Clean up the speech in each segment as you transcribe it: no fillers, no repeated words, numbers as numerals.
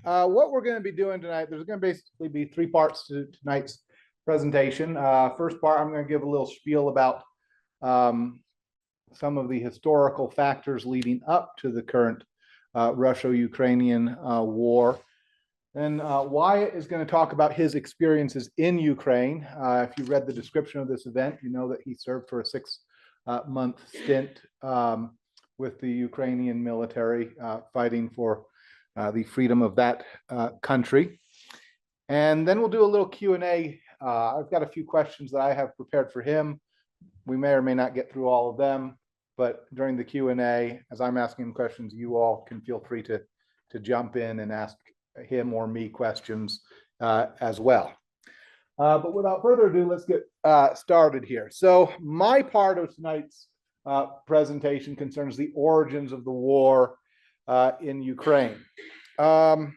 what we're going to be doing tonight, there's going to basically be three parts to tonight's presentation. First part, I'm going to give a little spiel about some of the historical factors leading up to the current Russo-Ukrainian war. Then Wyatt is going to talk about his experiences in Ukraine. If you read the description of this event, you know that he served for a 6-month stint with the Ukrainian military fighting for the freedom of that country. And then we'll do a little Q&A. I've got a few questions that I have prepared for him. We may or may not get through all of them, but during the Q&A, as I'm asking questions, you all can feel free to jump in and ask him or me questions as well. But without further ado, let's get started here. So my part of tonight's presentation concerns the origins of the war in Ukraine. And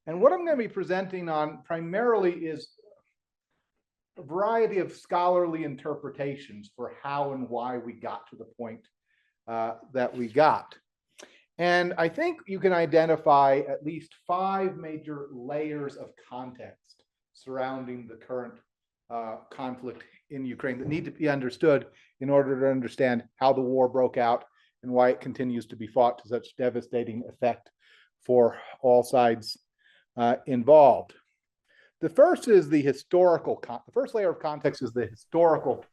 what I'm going to be presenting on primarily is a variety of scholarly interpretations for how and why we got to the point that we got. And I think you can identify at least 5 major layers of context surrounding the current conflict in Ukraine that need to be understood in order to understand how the war broke out and why it continues to be fought to such devastating effect for all sides involved. The first is the historical, the first layer of context is the historical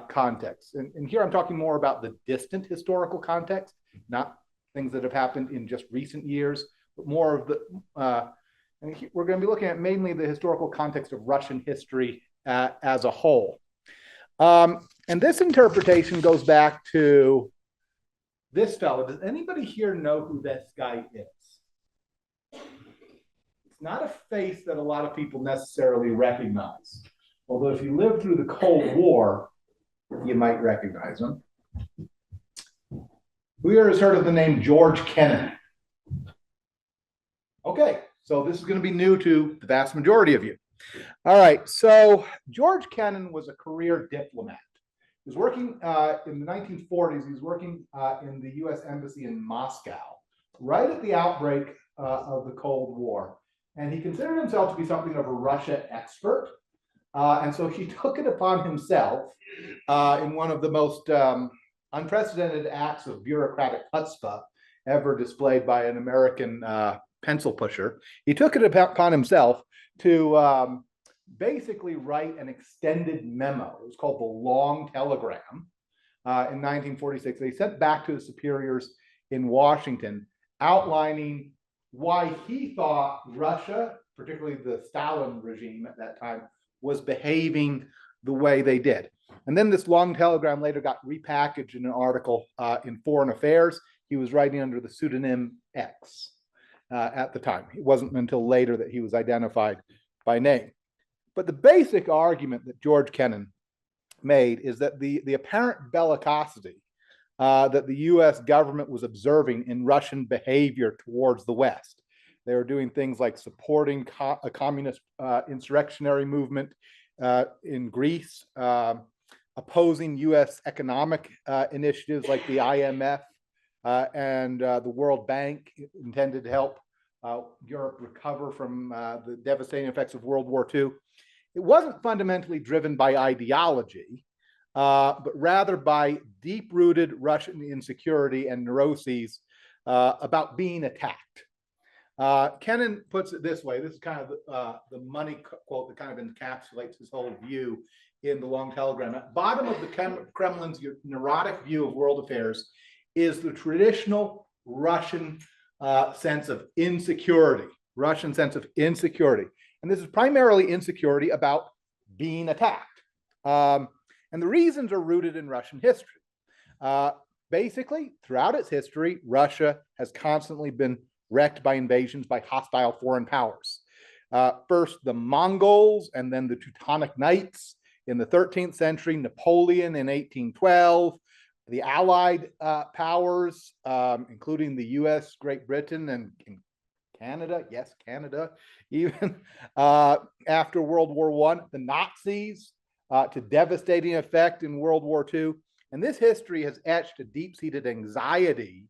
context. And here I'm talking more about the distant historical context, not things that have happened in just recent years, but more of the, and we're going to be looking at mainly the historical context of Russian history as a whole. And this interpretation goes back to this fellow. Does anybody here know who this guy is? It's not a face that a lot of people necessarily recognize. Although if you lived through the Cold War, you might recognize him. Who here has heard of the name George Kennan? Okay, so this is going to be new to the vast majority of you. All right, so George Kennan was a career diplomat. He was working in the 1940s. He was working in the U.S. Embassy in Moscow, right at the outbreak of the Cold War. And he considered himself to be something of a Russia expert. And so he took it upon himself in one of the most unprecedented acts of bureaucratic chutzpah ever displayed by an American pencil pusher. He took it upon himself to basically write an extended memo. It was called the Long Telegram in 1946. They sent back to the superiors in Washington, outlining why he thought Russia, particularly the Stalin regime at that time, was behaving the way they did. And then this long telegram later got repackaged in an article in Foreign Affairs. He was writing under the pseudonym X at the time. It wasn't until later that he was identified by name. But the basic argument that George Kennan made is that the apparent bellicosity that the US government was observing in Russian behavior towards the West. They were doing things like supporting a communist insurrectionary movement in Greece, opposing US economic initiatives like the IMF and the World Bank intended to help Europe recover from the devastating effects of World War II. It wasn't fundamentally driven by ideology, but rather by deep-rooted Russian insecurity and neuroses about being attacked. Kennan puts it this way. This is kind of the money quote that kind of encapsulates his whole view in the Long Telegram. At the bottom of the Kremlin's neurotic view of world affairs is the traditional Russian sense of insecurity, Russian sense of insecurity. And this is primarily insecurity about being attacked. And the reasons are rooted in Russian history. Basically, throughout its history, Russia has constantly been wrecked by invasions by hostile foreign powers. First, the Mongols, and then the Teutonic Knights in the 13th century, Napoleon in 1812, the Allied powers, including the US, Great Britain, and Canada, yes, Canada, even after World War I, the Nazis to devastating effect in World War II. And this history has etched a deep-seated anxiety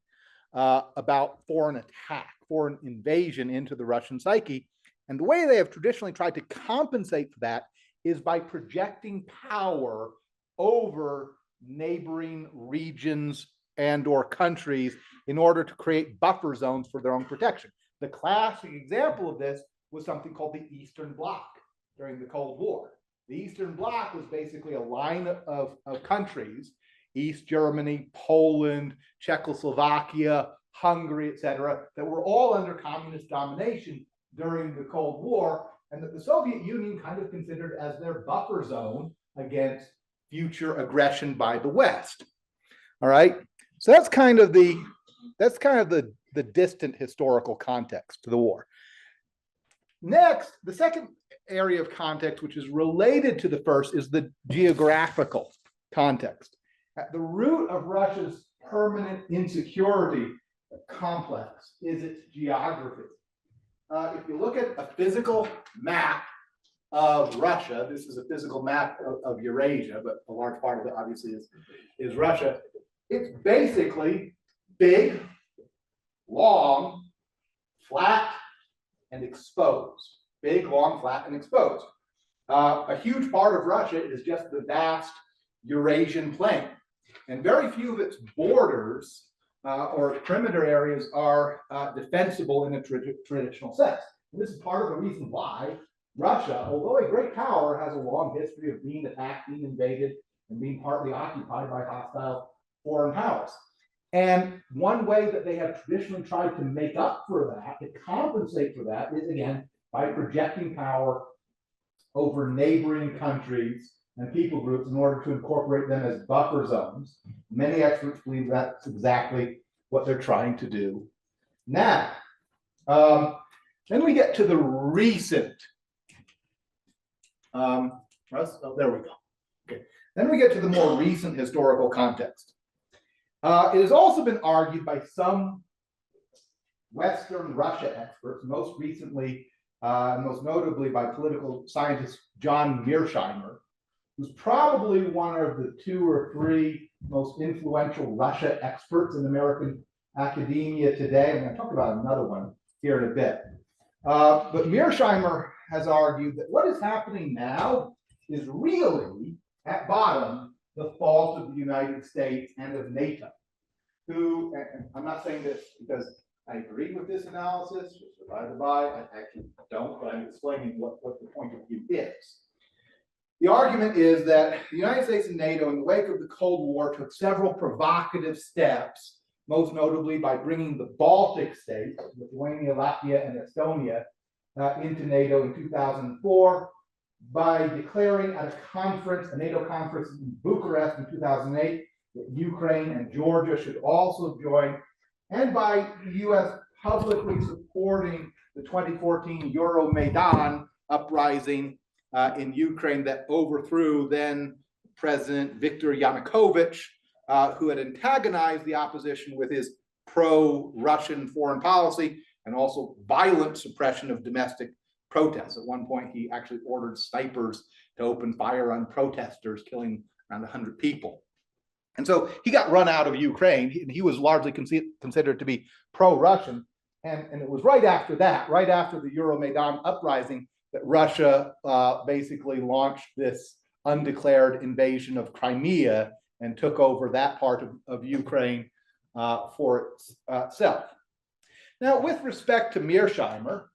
about foreign attack, foreign invasion into the Russian psyche. And the way they have traditionally tried to compensate for that is by projecting power over neighboring regions and or countries in order to create buffer zones for their own protection. The classic example of this was something called the Eastern Bloc during the Cold War. The Eastern Bloc was basically a line of countries, East Germany, Poland, Czechoslovakia, Hungary, etc., that were all under communist domination during the Cold War, and that the Soviet Union kind of considered as their buffer zone against future aggression by the West. All right, so that's kind of the distant historical context to the war. Next, the second area of context, which is related to the first, is the geographical context. At the root of Russia's permanent insecurity complex is its geography. If you look at a physical map of Russia, this is a physical map of Eurasia, but a large part of it obviously is Russia. It's basically big, long, flat, and exposed. Big, long, flat, and exposed. A huge part of Russia is just the vast Eurasian plain. And very few of its borders or perimeter areas are defensible in a traditional sense. And this is part of the reason why Russia, although a great power, has a long history of being attacked, being invaded, and being partly occupied by hostile foreign powers. And one way that they have traditionally tried to make up for that, to compensate for that, is again by projecting power over neighboring countries and people groups in order to incorporate them as buffer zones. Many experts believe that's exactly what they're trying to do now. Then we get to the recent, there we go. Okay. Then we get to the more recent historical context. It has also been argued by some Western Russia experts, most recently, most notably by political scientist John Mearsheimer, who's probably one of the 2 or 3 most influential Russia experts in American academia today. I'm going to talk about another one here in a bit. But Mearsheimer has argued that what is happening now is really, at bottom, the fault of the United States and of NATO, who, and I'm not saying this because I agree with this analysis, just by the by, I actually don't, but I'm explaining what the point of view is. The argument is that the United States and NATO, in the wake of the Cold War, took several provocative steps, most notably by bringing the Baltic states, Lithuania, Latvia, and Estonia, into NATO in 2004, by declaring at a NATO conference in Bucharest in 2008 that Ukraine and Georgia should also join, and by the U.S. publicly supporting the 2014 Euromaidan uprising in Ukraine that overthrew then President Viktor Yanukovych, who had antagonized the opposition with his pro-Russian foreign policy and also violent suppression of domestic protests. At one point, he actually ordered snipers to open fire on protesters, killing around 100 people. And so he got run out of Ukraine. He was largely considered to be pro-Russian. And it was right after that, right after the Euromaidan uprising, that Russia basically launched this undeclared invasion of Crimea and took over that part of Ukraine for itself. Now, with respect to Mearsheimer,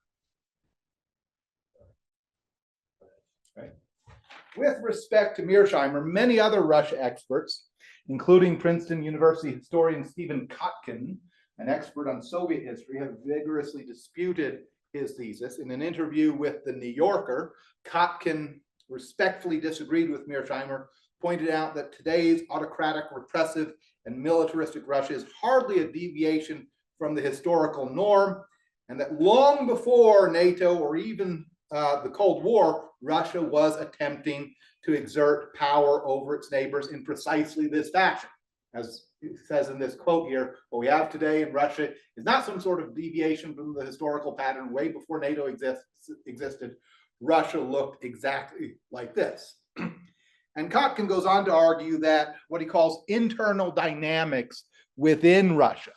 many other Russia experts, including Princeton University historian Stephen Kotkin, an expert on Soviet history, have vigorously disputed his thesis. In an interview with The New Yorker, Kotkin respectfully disagreed with Mearsheimer, pointed out that today's autocratic, repressive, and militaristic Russia is hardly a deviation from the historical norm, and that long before NATO or even the Cold War, Russia was attempting to exert power over its neighbors in precisely this fashion. As it says in this quote here, what we have today in Russia is not some sort of deviation from the historical pattern. Way before NATO existed, Russia looked exactly like this. And Kotkin goes on to argue that what he calls internal dynamics within Russia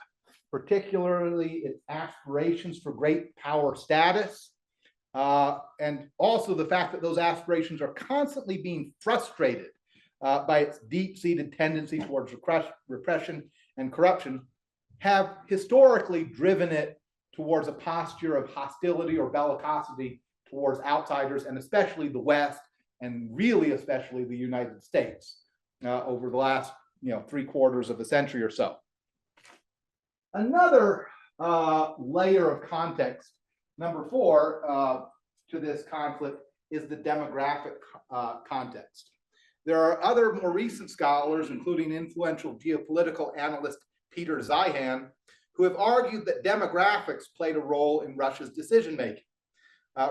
particularly its aspirations for great power status, and also the fact that those aspirations are constantly being frustrated by its deep-seated tendency towards repression and corruption, have historically driven it towards a posture of hostility or bellicosity towards outsiders, and especially the West, and really especially the United States over the last 3/4 of a century or so. Another layer of context, number 4, to this conflict is the demographic context. There are other more recent scholars, including influential geopolitical analyst Peter Zeihan, who have argued that demographics played a role in Russia's decision-making.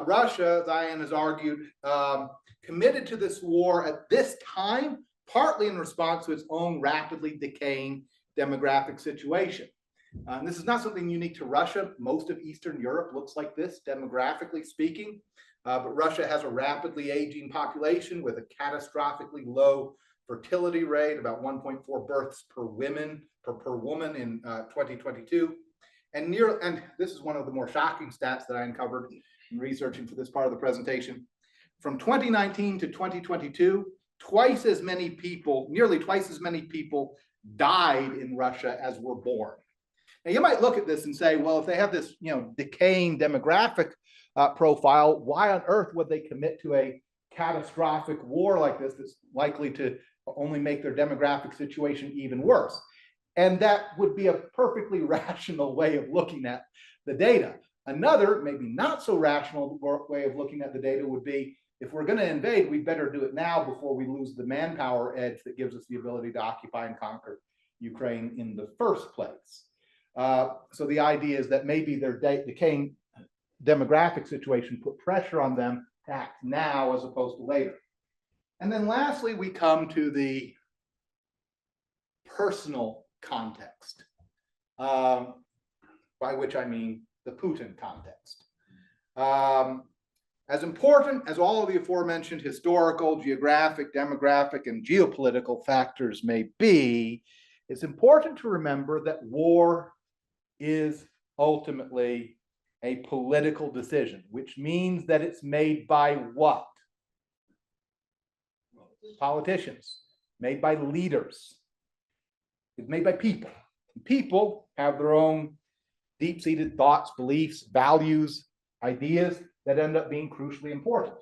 Russia, Zeihan has argued, committed to this war at this time, partly in response to its own rapidly decaying demographic situation. This is not something unique to Russia. Most of Eastern Europe looks like this, demographically speaking. But Russia has a rapidly aging population with a catastrophically low fertility rate, about 1.4 births per woman in 2022. And this is one of the more shocking stats that I uncovered in researching for this part of the presentation. From 2019 to 2022, nearly twice as many people died in Russia as were born. Now, you might look at this and say, well, if they have this, decaying demographic profile, why on earth would they commit to a catastrophic war like this that's likely to only make their demographic situation even worse? And that would be a perfectly rational way of looking at the data. Another, maybe not so rational way of looking at the data would be, if we're going to invade, we better do it now before we lose the manpower edge that gives us the ability to occupy and conquer Ukraine in the first place. So the idea is that maybe their decaying demographic situation put pressure on them to act now as opposed to later. And then lastly, we come to the personal context, by which I mean the Putin context. As important as all of the aforementioned historical, geographic, demographic, and geopolitical factors may be, it's important to remember that war is ultimately a political decision, which means that it's made by what? Politicians, made by leaders. It's made by people. People have their own deep-seated thoughts, beliefs, values, ideas that end up being crucially important.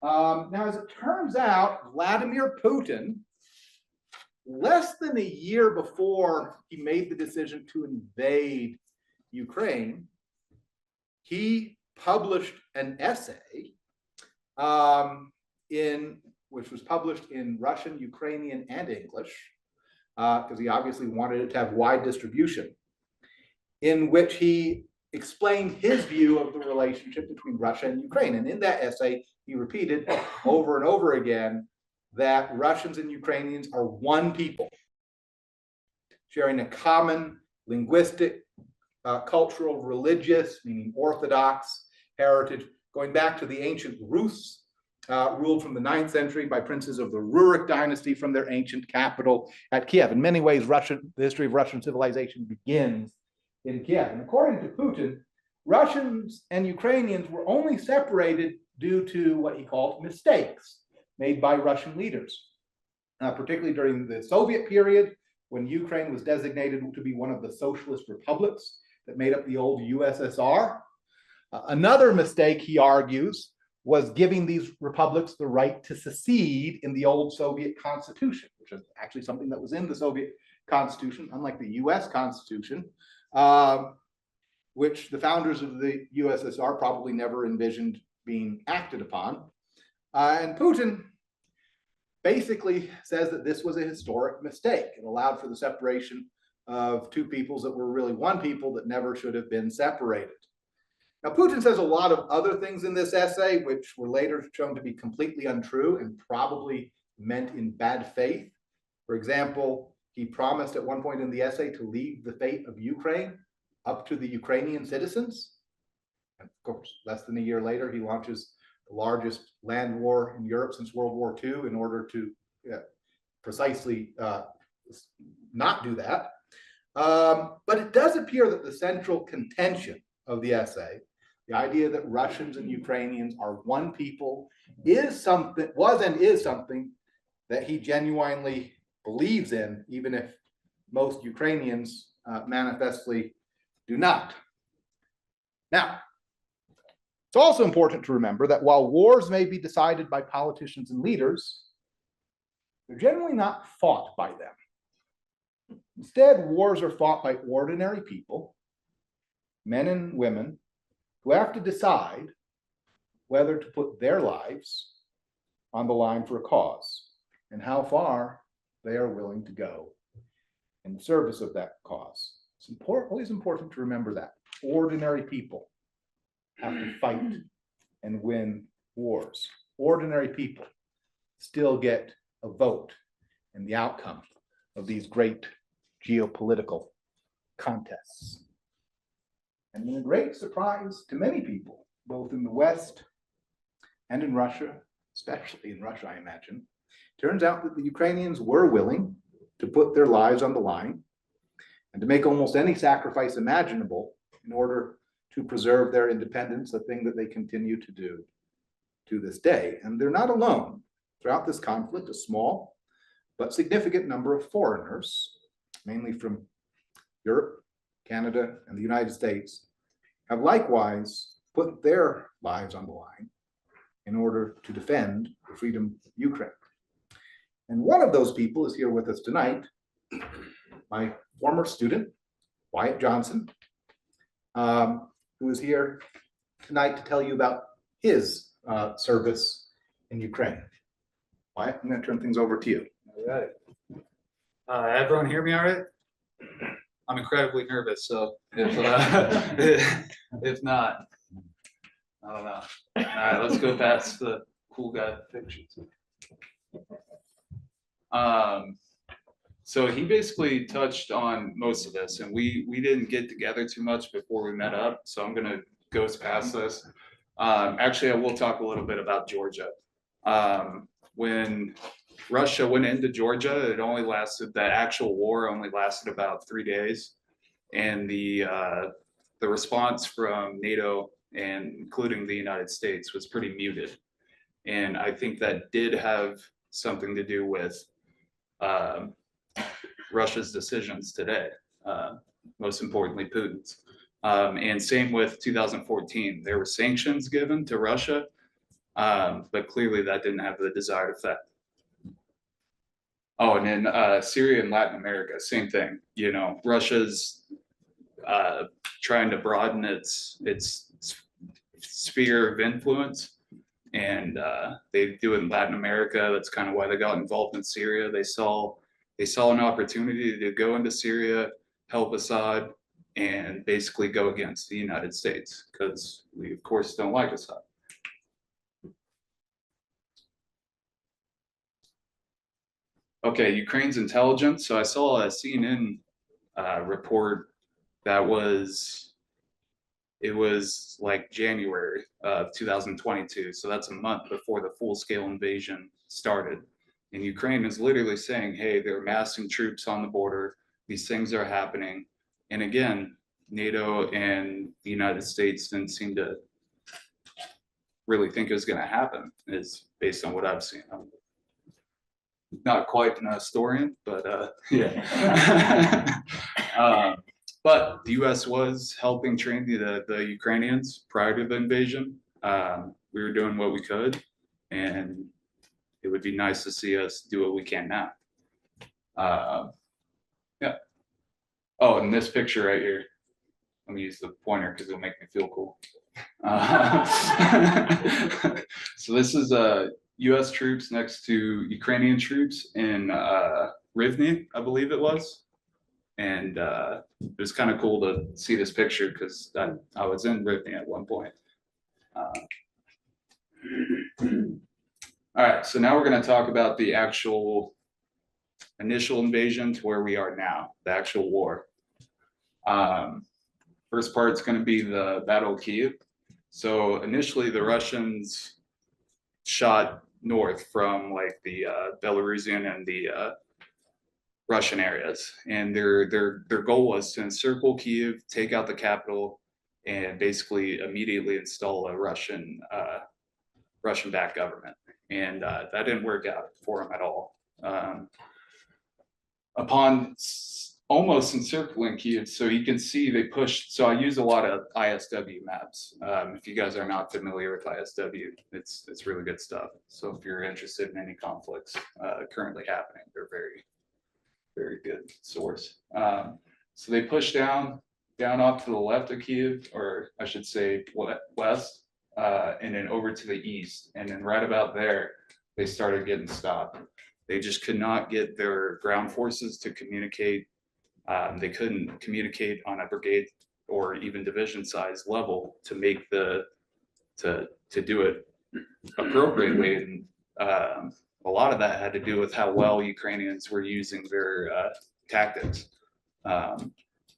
Now, as it turns out, Vladimir Putin, less than a year before he made the decision to invade Ukraine, he published an essay which was published in Russian, Ukrainian, and English, because he obviously wanted it to have wide distribution, in which he explained his view of the relationship between Russia and Ukraine. And in that essay, he repeated over and over again that Russians and Ukrainians are one people, sharing a common linguistic, cultural, religious, meaning Orthodox heritage, going back to the ancient Rus, ruled from the 9th century by princes of the Rurik dynasty from their ancient capital at Kiev. In many ways, the history of Russian civilization begins in Kiev. And according to Putin, Russians and Ukrainians were only separated due to what he called mistakes made by Russian leaders, particularly during the Soviet period, when Ukraine was designated to be one of the socialist republics that made up the old USSR. Another mistake, he argues, was giving these republics the right to secede in the old Soviet constitution, which is actually something that was in the Soviet constitution, unlike the US constitution, which the founders of the USSR probably never envisioned being acted upon. And Putin basically says that this was a historic mistake. It allowed for the separation of two peoples that were really one people that never should have been separated. Now, Putin says a lot of other things in this essay, which were later shown to be completely untrue and probably meant in bad faith. For example, he promised at one point in the essay to leave the fate of Ukraine up to the Ukrainian citizens. And of course, less than a year later, he launches the largest land war in Europe since World War II in order to precisely not do that. But it does appear that the central contention of the essay, the idea that Russians and Ukrainians are one people, was and is something that he genuinely believes in, even if most Ukrainians manifestly do not. Now, it's also important to remember that while wars may be decided by politicians and leaders, they're generally not fought by them. Instead, wars are fought by ordinary people, men and women, who have to decide whether to put their lives on the line for a cause and how far they are willing to go in the service of that cause. It's always important to remember that. Ordinary people have to fight and win wars. Ordinary people still get a vote in the outcome of these great geopolitical contests. And in a great surprise to many people, both in the West and in Russia, especially in Russia, I imagine, turns out that the Ukrainians were willing to put their lives on the line and to make almost any sacrifice imaginable in order to preserve their independence, a thing that they continue to do to this day. And they're not alone. Throughout this conflict, a small but significant number of foreigners, mainly from Europe, Canada, and the United States, have likewise put their lives on the line in order to defend the freedom of Ukraine. And one of those people is here with us tonight, my former student, Wyatt Johnson, who is here tonight to tell you about his service in Ukraine. Wyatt, I'm going to turn things over to you. All right. Everyone hear me all right? I'm incredibly nervous, so if not, I don't know. All right, let's go past the cool guy pictures. So he basically touched on most of this, and we didn't get together too much before we met up, so I'm gonna go past this. Actually, I will talk a little bit about Georgia. When Russia went into Georgia, the actual war only lasted about 3 days, and the response from NATO and including the United States was pretty muted. And I think that did have something to do with Russia's decisions today, most importantly Putin's. And same with 2014, there were sanctions given to Russia, but clearly that didn't have the desired effect. Oh, and in Syria and Latin America, same thing. You know, Russia's trying to broaden its sphere of influence, and they do it in Latin America. That's kind of why they got involved in Syria. They saw an opportunity to go into Syria, help Assad, and basically go against the United States, because we of course don't like Assad. Okay, Ukraine's intelligence. So I saw a CNN report that it was like January of 2022. So that's a month before the full-scale invasion started. And Ukraine is literally saying, hey, they're massing troops on the border. These things are happening. And again, NATO and the United States didn't seem to really think it was going to happen, is based on what I've seen. I'm not quite an historian, but yeah. But the U.S. was helping train the Ukrainians prior to the invasion. We were doing what we could, and it would be nice to see us do what we can now. Yeah. Oh, and this picture right here. Let me use the pointer because it'll make me feel cool. So this is U.S. troops next to Ukrainian troops in Rivne, I believe it was. And it was kind of cool to see this picture because I was in Rivne at one point. All right, so now we're going to talk about the actual initial invasion to where we are now, the actual war. First part's going to be the Battle of Kyiv. So initially the Russians shot north from like the Belarusian and the Russian areas, and their goal was to encircle Kiev, take out the capital, and basically immediately install a Russian-backed government. And that didn't work out for them at all. Upon almost encircling Kiev, so you can see they pushed. So I use a lot of ISW maps. If you guys are not familiar with ISW, it's really good stuff. So if you're interested in any conflicts currently happening, they're very good source. So they pushed down off to the left of Kiev, or I should say west, and then over to the east. And then right about there, they started getting stopped. They just could not get their ground forces to communicate. They couldn't communicate on a brigade or even division size level to make to do it appropriately. And a lot of that had to do with how well Ukrainians were using their tactics.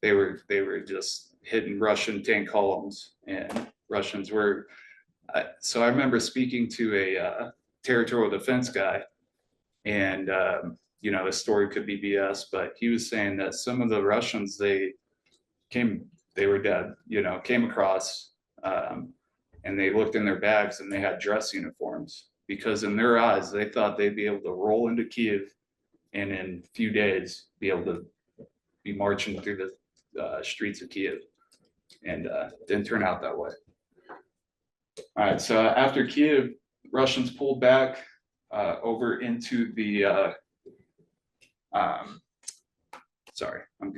They were just hitting Russian tank columns, and Russians were. So I remember speaking to a territorial defense guy, and you know, the story could be BS, but he was saying that some of the Russians they were dead. You know, came across, and they looked in their bags and they had dress uniforms, because in their eyes they thought they'd be able to roll into Kiev and in a few days be able to be marching through the streets of Kiev, and didn't turn out that way. All right, so after Kiev, Russians pulled back over into the sorry, I'm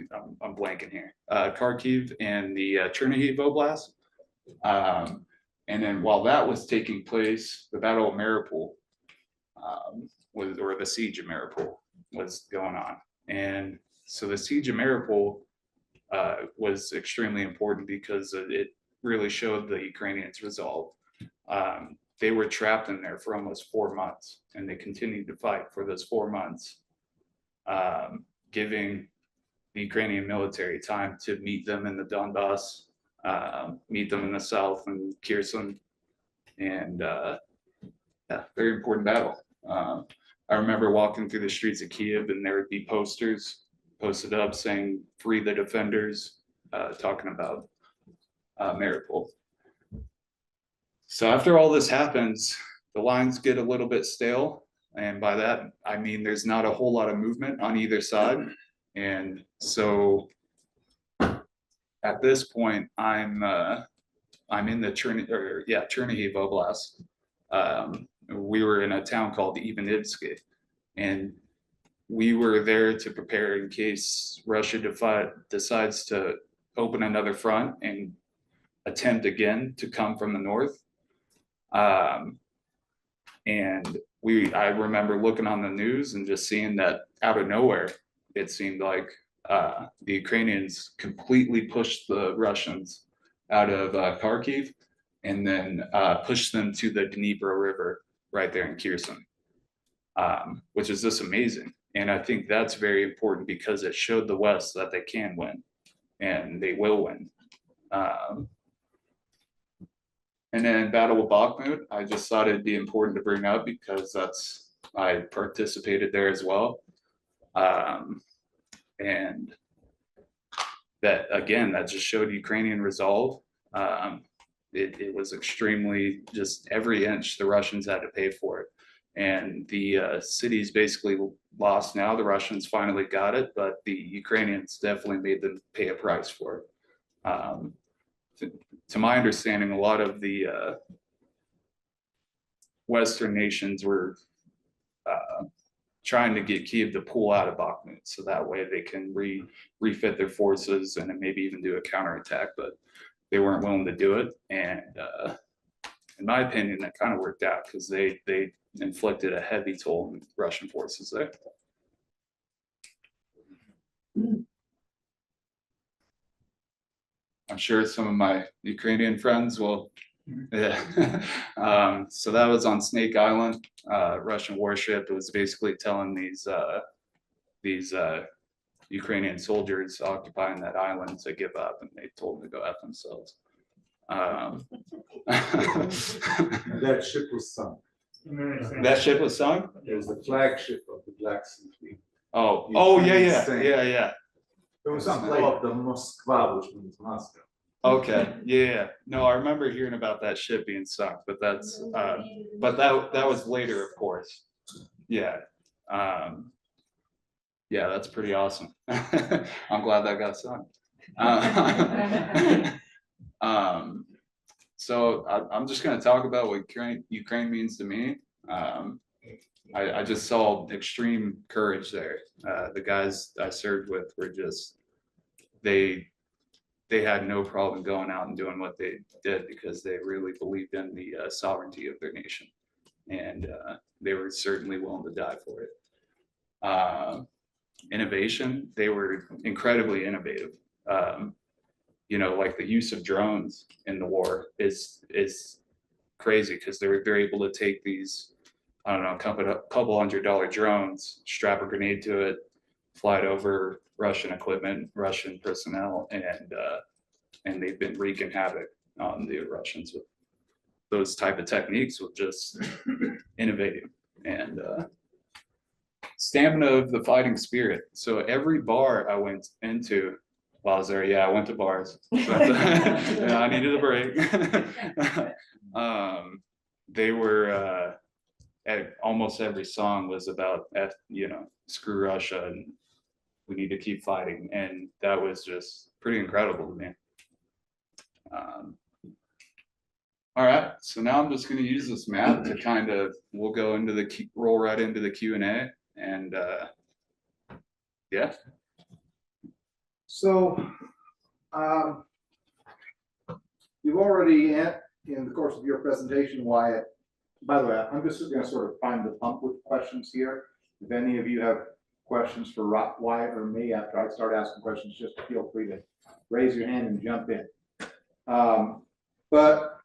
blanking here. Kharkiv and the Chernihiv Oblast. And then while that was taking place, the Battle of Mariupol or the Siege of Mariupol was going on. And so the Siege of Mariupol was extremely important because it really showed the Ukrainians' resolve. They were trapped in there for almost 4 months, and they continued to fight for those 4 months, giving the Ukrainian military time to meet them in the Donbass, meet them in the south and Kherson, and yeah, very important battle. I remember walking through the streets of Kiev, and there would be posters posted up saying "Free the defenders," talking about Mariupol. So after all this happens, the lines get a little bit stale, and by that I mean there's not a whole lot of movement on either side. And so at this point, I'm in the Chernihiv Oblast. We were in a town called Ivanivsky, and we were there to prepare in case Russia decides to open another front and attempt again to come from the north. And I remember looking on the news and just seeing that out of nowhere, it seemed like the Ukrainians completely pushed the Russians out of Kharkiv, and then pushed them to the Dnieper River right there in Kherson, which is just amazing. And I think that's very important because it showed the West that they can win, and they will win. And then Battle of Bakhmut, I just thought it'd be important to bring up because I participated there as well. And that, again, that just showed Ukrainian resolve. It was extremely, just every inch the Russians had to pay for it. And the city's basically lost now. The Russians finally got it, but the Ukrainians definitely made them pay a price for it. To my understanding, a lot of the Western nations were trying to get Kiev to pull out of Bakhmut, so that way they can refit their forces and maybe even do a counterattack, but they weren't willing to do it. And in my opinion, that kind of worked out because they inflicted a heavy toll on Russian forces there. I'm sure some of my Ukrainian friends will. Yeah. So that was on Snake Island. Russian warship. It was basically telling these Ukrainian soldiers occupying that island to give up, and they told them to go F themselves. That ship was sunk. That ship was sunk? It was the flagship of the Black Sea Fleet. Oh, yeah, yeah, Ukraine. yeah. There was some called the Moskva, which means Moscow. Okay, yeah. No, I remember hearing about that ship being sunk, but that's, but that was later, of course. Yeah. Yeah, that's pretty awesome. I'm glad that got sunk. So I'm just gonna talk about what Ukraine means to me. I just saw extreme courage there. The guys I served with were just, they had no problem going out and doing what they did because they really believed in the sovereignty of their nation, and they were certainly willing to die for it. Innovation, they were incredibly innovative. You know, like the use of drones in the war is crazy because they're able to take these, I don't know, couple $100 drones, strap a grenade to it, fly it over Russian equipment, Russian personnel, and they've been wreaking havoc on the Russians with those type of techniques, with just innovating and stamina of the fighting spirit. So every bar I went into while I was there, yeah, I went to bars. Yeah, I needed a break. They were at almost every song was about, you know, screw Russia and we need to keep fighting, and that was just pretty incredible to me. All right, so now I'm just going to use this map to kind of, we'll go into the roll right into the Q&A, and yeah. So, you've already, in the course of your presentation, Wyatt, by the way, I'm just going to sort of prime the pump with questions here. If any of you have questions for Wyatt or me after I start asking questions, just feel free to raise your hand and jump in. But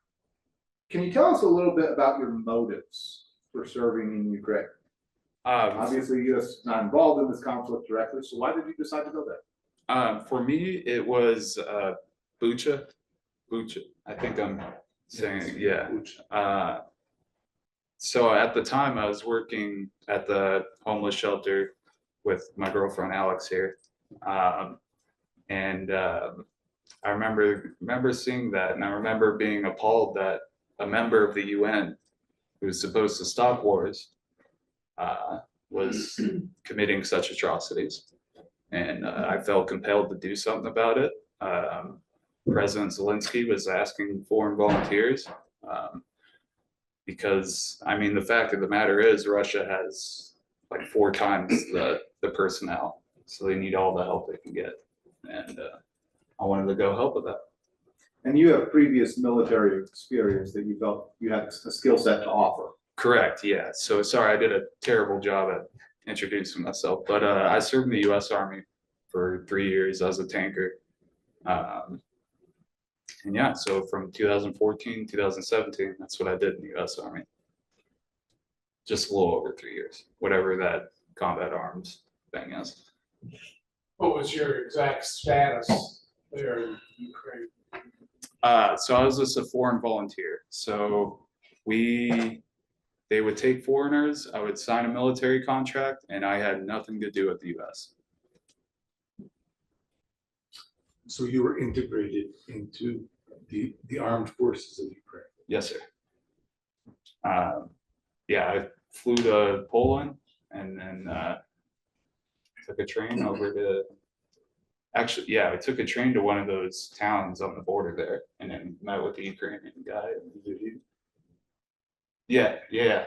can you tell us a little bit about your motives for serving in Ukraine? Obviously, the U.S. is not involved in this conflict directly, so why did you decide to go there? For me, it was Bucha. I think I'm saying it, yeah. So at the time, I was working at the homeless shelter with my girlfriend Alex here, and I remember seeing that, and I remember being appalled that a member of the UN who's supposed to stop wars was committing such atrocities, and I felt compelled to do something about it. President Zelensky was asking foreign volunteers because, I mean, the fact of the matter is Russia has like 4 times the personnel, so they need all the help they can get, and I wanted to go help with that. And you have previous military experience that you felt you had a skill set to offer. Correct, yeah. So sorry, I did a terrible job at introducing myself, but I served in the U.S. Army for 3 years as a tanker. And yeah, so from 2014, 2017, that's what I did in the U.S. Army. Just a little over 3 years, whatever that combat arms thing is. What was your exact status there in Ukraine? So I was just a foreign volunteer. So they would take foreigners, I would sign a military contract, and I had nothing to do with the U.S. So you were integrated into the armed forces of Ukraine? Yes, sir. Yeah, I flew to Poland and then took a train over to, actually, yeah, I took a train to one of those towns on the border there and then met with the Ukrainian guy. Yeah. Yeah,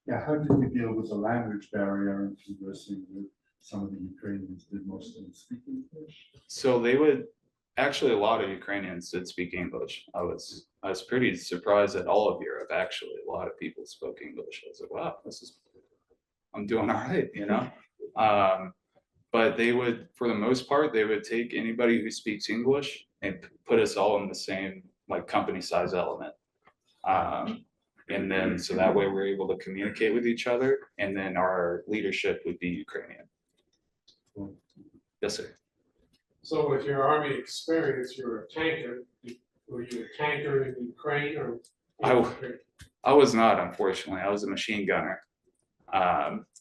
how did you deal with the language barrier and conversing with some of the Ukrainians? Did most of them speak English? So they would, actually a lot of Ukrainians did speak English. I was pretty surprised at all of Europe, actually. A lot of people spoke English. I was like, wow, I'm doing all right, you know? But they would, for the most part, they would take anybody who speaks English and put us all in the same like company size element. And then, so that way we're able to communicate with each other, and then our leadership would be Ukrainian. Yes, sir. So with your Army experience, you were a tanker. Were you a tanker in Ukraine or? I was not, unfortunately. I was a machine gunner.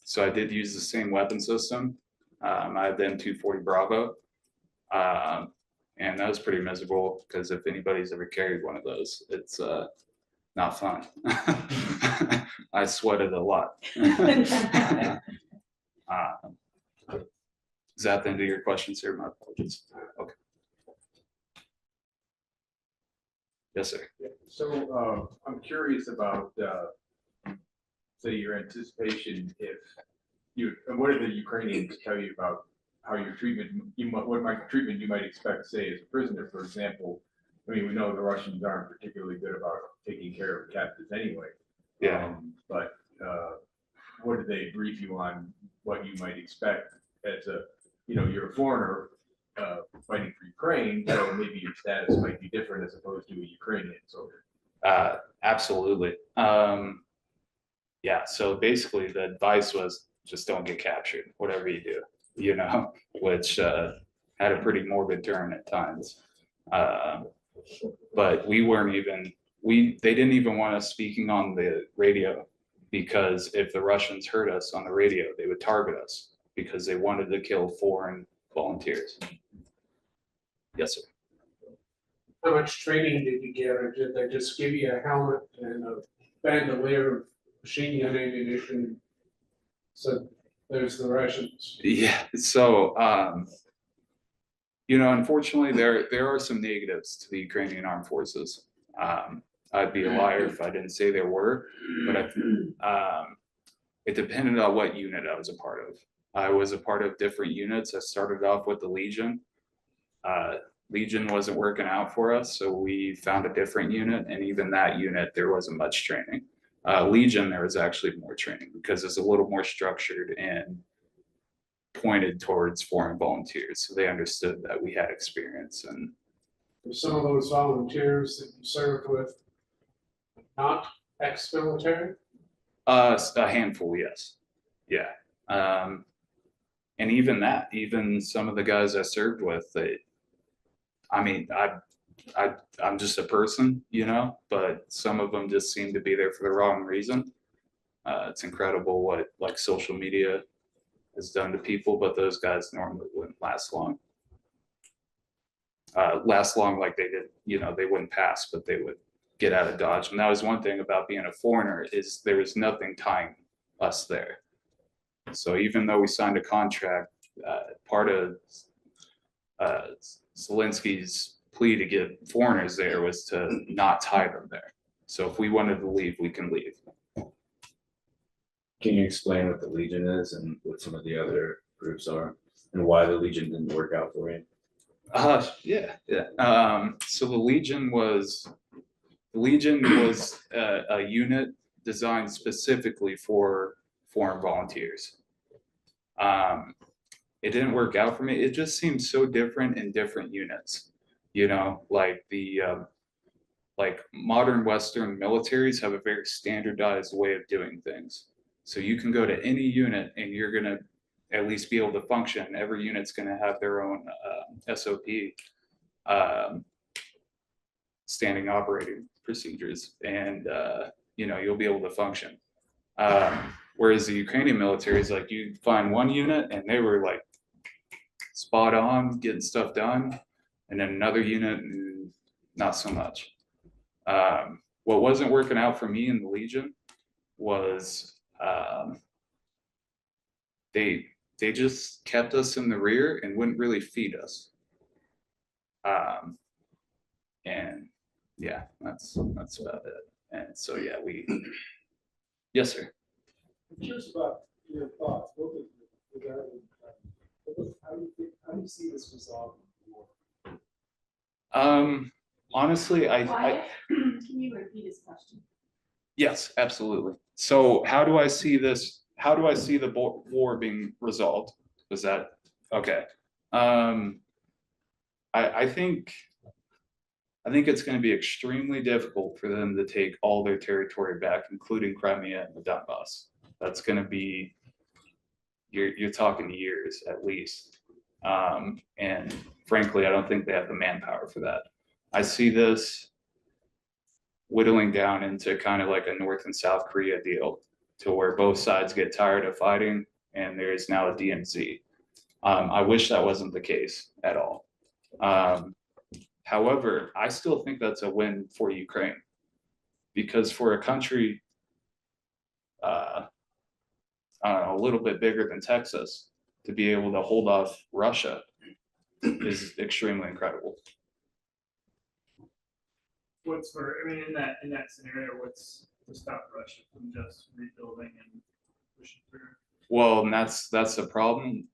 So I did use the same weapon system. I had the M240 Bravo. And that was pretty miserable because if anybody's ever carried one of those, it's not fun. I sweated a lot. Is that the end of your question, sir? My apologies. Okay. Yes, sir. So I'm curious about, say, your anticipation if you, and what did the Ukrainians tell you about how your treatment, treatment you might expect, say, as a prisoner, for example? I mean, we know the Russians aren't particularly good about taking care of captives anyway. Yeah. But what did they brief you on what you might expect as a, you're a foreigner fighting for Ukraine, so maybe your status might be different as opposed to a Ukrainian soldier. Absolutely. Yeah, so basically the advice was just don't get captured, whatever you do, which had a pretty morbid turn at times. But we weren't even, they didn't even want us speaking on the radio, because if the Russians heard us on the radio, they would target us because they wanted to kill foreign volunteers. Yes, sir. How much training did you get, or did they just give you a helmet and a bandolier of machine gun ammunition? So there's the Russians. Yeah, so unfortunately there are some negatives to the Ukrainian armed forces. I'd be a liar if I didn't say there were, but it depended on what unit I was a part of. I was a part of different units. I started off with the Legion. Legion wasn't working out for us, so we found a different unit, and even that unit there wasn't much training. Legion, there was actually more training because it's a little more structured and pointed towards foreign volunteers, so they understood that we had experience. And some of those volunteers that you served with not ex-military? A handful, yes. Yeah. And even some of the guys I served with, I'm just a person, but some of them just seem to be there for the wrong reason. It's incredible what like social media has done to people, but those guys normally wouldn't last long. Like they did, they wouldn't pass, but they would get out of Dodge. And that was one thing about being a foreigner, is there was nothing tying us there. So even though we signed a contract, part of Zelensky's plea to get foreigners there was to not tie them there. So if we wanted to leave, we can leave. Can you explain what the Legion is and what some of the other groups are, and why the Legion didn't work out for you? Yeah. So the Legion was a unit designed specifically for foreign volunteers. It didn't work out for me. It just seemed so different in different units. Like the like modern Western militaries have a very standardized way of doing things. So you can go to any unit and you're gonna at least be able to function. Every unit's gonna have their own SOP, standing operating procedures, and you'll be able to function. Whereas the Ukrainian military is like, you find one unit and they were like spot on getting stuff done, and then another unit, not so much. What wasn't working out for me in the Legion was they just kept us in the rear and wouldn't really feed us. And yeah, that's about it. And so yeah, yes, sir. I'm curious about your thoughts, both of you, regarding how do you see this resolved? Honestly, Wyatt, can you repeat his question? Yes, absolutely. So how do I see this? How do I see the war being resolved? Was that okay? I think it's going to be extremely difficult for them to take all their territory back, including Crimea and the Donbass. That's going to be, you're talking years at least. And frankly, I don't think they have the manpower for that. I see this whittling down into kind of like a North and South Korea deal. to where both sides get tired of fighting and there is now a DMZ. I wish that wasn't the case at all. However, I still think that's a win for Ukraine, because for a country, I don't know, a little bit bigger than Texas, to be able to hold off Russia is extremely incredible. What's for, I mean, in that scenario, what's to stop Russia from just rebuilding and pushing through? Well, and that's the problem,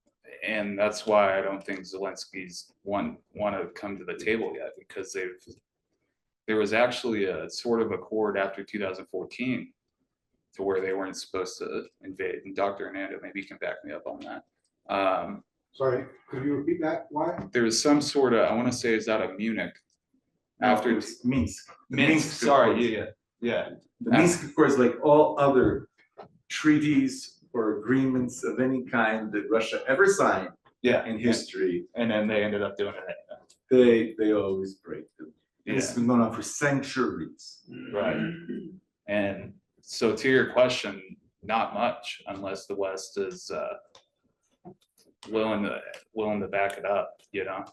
and that's why I don't think Zelensky's want to come to the table yet, because there was actually a sort of accord after 2014 to where they weren't supposed to invade. And Dr. Hernando, maybe you can back me up on that. Sorry, could you repeat that? Why? There was some sort of, I want to say, is that of Munich? After After it's Minsk. The Minsk, Accords. sorry, yeah. The Minsk Accords, like all other treaties or agreements of any kind that Russia ever signed Yeah, in history, and then they ended up doing it anyway. they always break them. And it's been going on for centuries. Right. And so to your question, not much unless the West is willing to back it up, you know?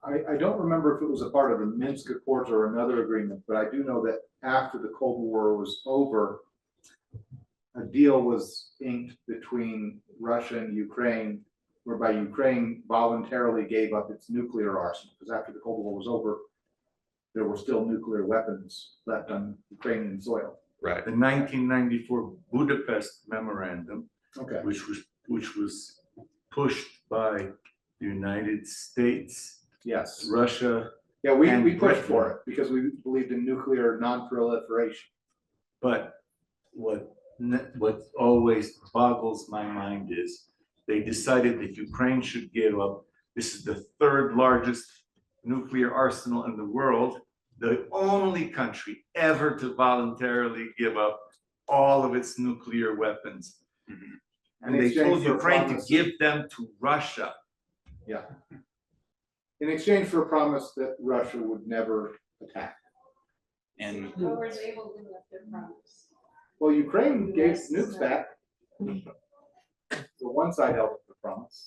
I don't remember if it was a part of the Minsk Accords or another agreement, but I do know that after the Cold War was over, a deal was inked between Russia and Ukraine, whereby Ukraine voluntarily gave up its nuclear arsenal, because after the Cold War was over, there were still nuclear weapons left on Ukrainian soil. Right. The 1994 Budapest Memorandum, Okay. which was pushed by the United States, Yes. Russia, Yeah, we And pushed Britain. for it because we believed in nuclear non-proliferation. but what always boggles my mind is they decided that Ukraine should give up. This is the third largest nuclear arsenal in the world, the only country ever to voluntarily give up all of its nuclear weapons. And In they exchange told for a Ukraine to promise give them to Russia. Yeah. In exchange for a promise that Russia would never attack. And What were they able to do with their promise? Well, Ukraine gave nukes back. So one side held up the promise.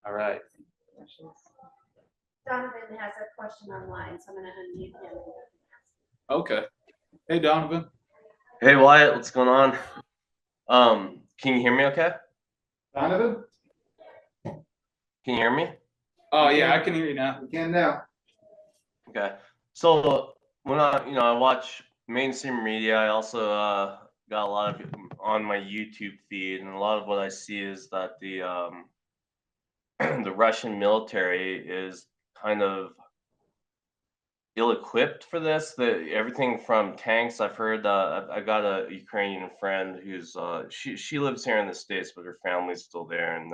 all right. Donovan has a question online, so I'm gonna unmute him. Okay. Hey, Donovan. Hey Wyatt, what's going on? Can you hear me okay? Donovan, Can you hear me? Oh yeah, I can hear you now. we can now. Okay. So when I watch mainstream media, I also got a lot of it on my YouTube feed, and a lot of what I see is that the the Russian military is kind of ill-equipped for this. Everything from tanks. I've heard. I got a Ukrainian friend who's she lives here in the States, but her family's still there, and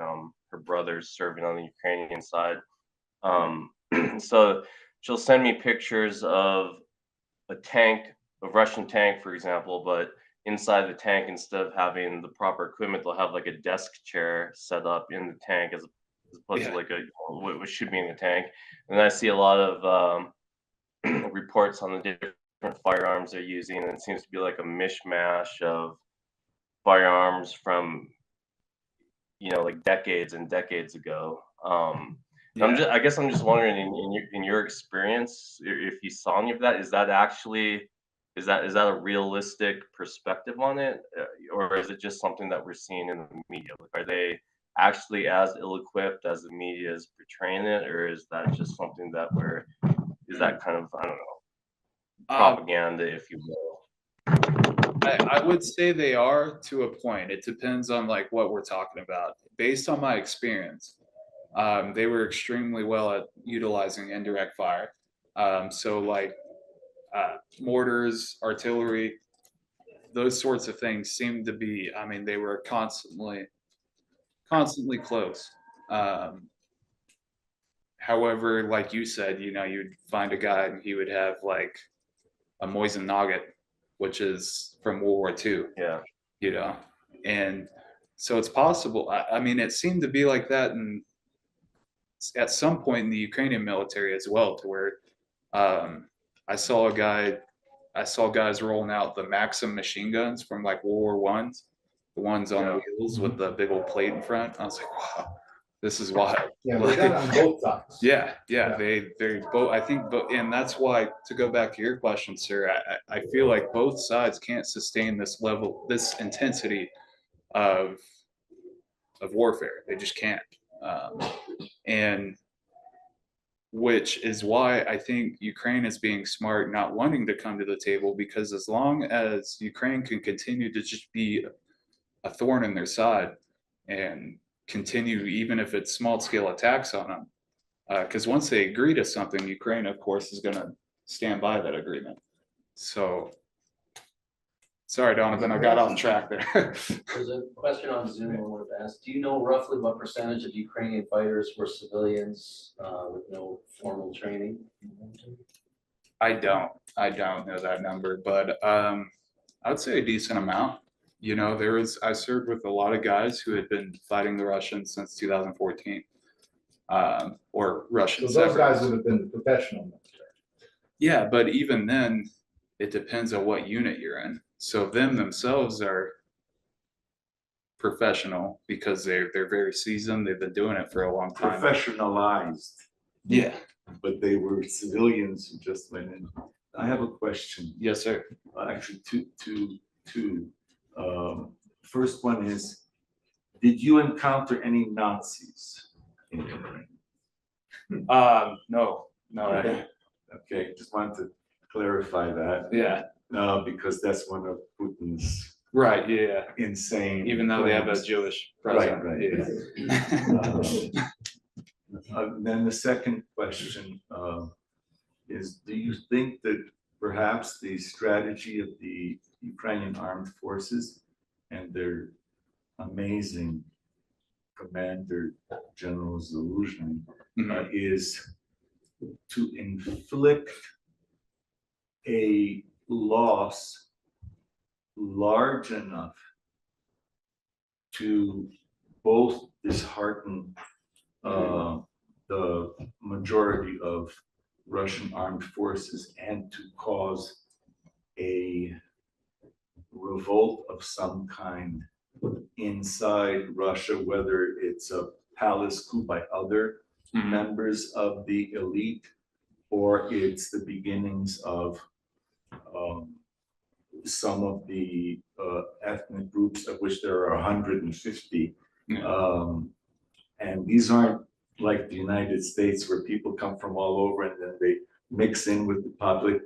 her brother's serving on the Ukrainian side. So she'll send me pictures of a tank, a Russian tank, for example, but inside the tank, instead of having the proper equipment, they'll have like a desk chair set up in the tank as opposed to like what should be in the tank. And I see a lot of reports on the different firearms they're using, and it seems to be like a mishmash of firearms from like decades and decades ago. I guess I'm just wondering, in your experience, if you saw any of that, is that a realistic perspective on it, or is it just something that we're seeing in the media? Like, are they actually as ill-equipped as the media is portraying it, or is that just something that is that kind of, I don't know, propaganda, if you will? I would say they are, to a point. It depends on like what we're talking about. Based on my experience, they were extremely well at utilizing indirect fire. So like mortars, artillery, those sorts of things seem to be, I mean, they were constantly close. However, like you said, you'd find a guy and he would have like a Mosin Nugget, which is from World War II. Yeah. And so it's possible. I mean, it seemed to be like that at some point in the Ukrainian military as well, to where I saw a guy I saw guys rolling out the Maxim machine guns from like World War I, the ones on Yeah. wheels with the big old plate in front. I was like, wow, this is wild. Yeah, they've done it on both sides. Yeah, Yeah. they both, I think, and that's why, to go back to your question, sir, I feel like both sides can't sustain this level, this intensity of warfare. They just can't. And which is why I think Ukraine is being smart, not wanting to come to the table, because as long as Ukraine can continue to just be a thorn in their side and continue, even if it's small scale attacks on them, because once they agree to something, Ukraine, of course, is going to stand by that agreement. So, sorry, Donovan, I got off track there. There's a question on Zoom I wanted to ask. Do you know roughly what percentage of Ukrainian fighters were civilians with no formal training? I don't know that number, but I would say a decent amount. You know, I served with a lot of guys who had been fighting the Russians since 2014, or Russian. So those guys would have been the professional military. Yeah, but even then, it depends on what unit you're in. So them themselves are professional because they're very seasoned. They've been doing it for a long time. Professionalized, Yeah. but they were civilians who just went in. I have a question. Yes, sir. Actually, two. First one is, did you encounter any Nazis in Ukraine? No, I didn't. Okay, just wanted to clarify that. Yeah. No, because that's one of Putin's Right. Yeah. insane. Even though they have a plans. Jewish Right, president. right. Yeah. Then the second question is, do you think that perhaps the strategy of the Ukrainian armed forces and their amazing commander, General Zaluzhny, is to inflict a loss large enough to both dishearten the majority of Russian armed forces and to cause a revolt of some kind inside Russia, whether it's a palace coup by other members of the elite, or it's the beginnings of some of the ethnic groups, of which there are 150. And these aren't like the United States, where people come from all over and then they mix in with the public.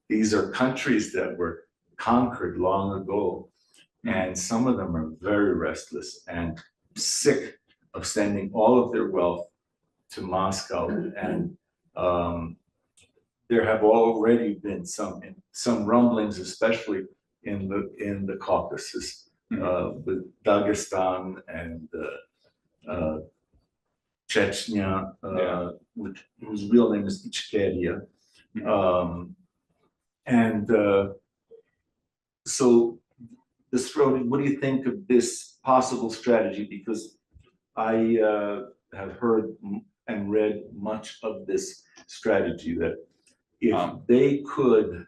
These are countries that were conquered long ago, and some of them are very restless and sick of sending all of their wealth to Moscow. And there have already been some rumblings, especially in the Caucasus, with Dagestan and Chechnya, whose real name is Ichkeria. So this, what do you think of this possible strategy? Because I have heard and read much of this strategy, that if they could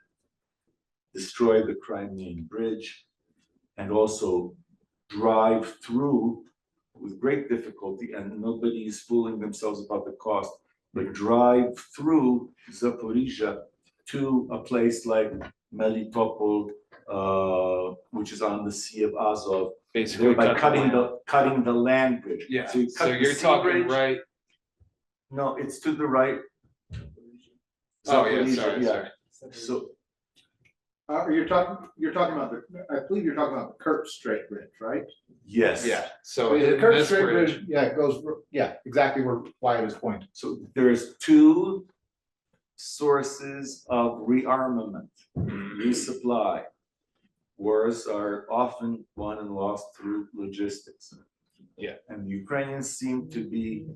destroy the Crimean Bridge and also drive through with great difficulty, and nobody's fooling themselves about the cost, but drive through Zaporizhia to a place like Melitopol, which is on the Sea of Azov, Basically by cut cutting the land bridge. Yeah. So, you So cut the you're sea talking bridge. right. No, it's to the right. Oh, yeah, Zaporizhia, sorry. So You're talking about I believe you're talking about the Kerch Strait Bridge, right? yes. Yeah. So The hitting Kerch this Strait bridge. Bridge, yeah, it goes, yeah, exactly where Wyatt is pointing. So there's two sources of rearmament, resupply. Wars are often won and lost through logistics. Yeah. And the Ukrainians seem to be